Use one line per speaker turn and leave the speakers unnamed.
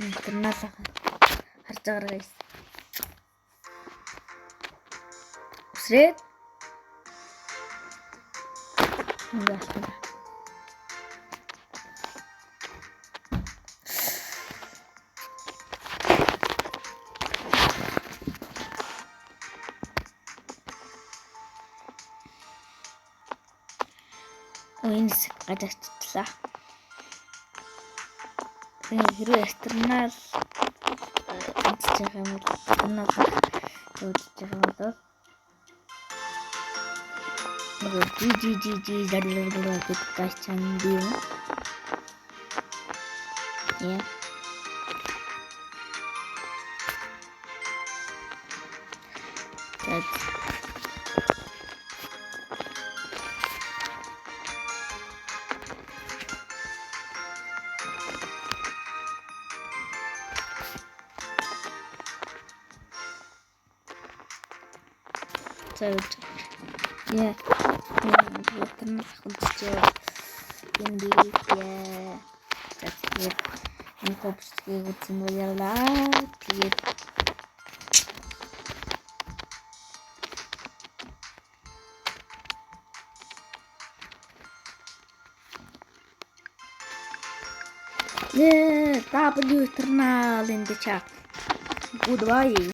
интернал харж байгаа guys. Усрээд яах. Энэс гадагчлаа. Хэрвээ экстернал үзэж байгаа юм бол экстернал үзэж байгаа юм бол нөгөө зарилгуулаа гэдэг чанар бий. Яа. Yeah. Ternak untuk yang di ya. Jadi ini kopis ikut semua lah. Yeah, tapi di ternak ini cak. Goodbye.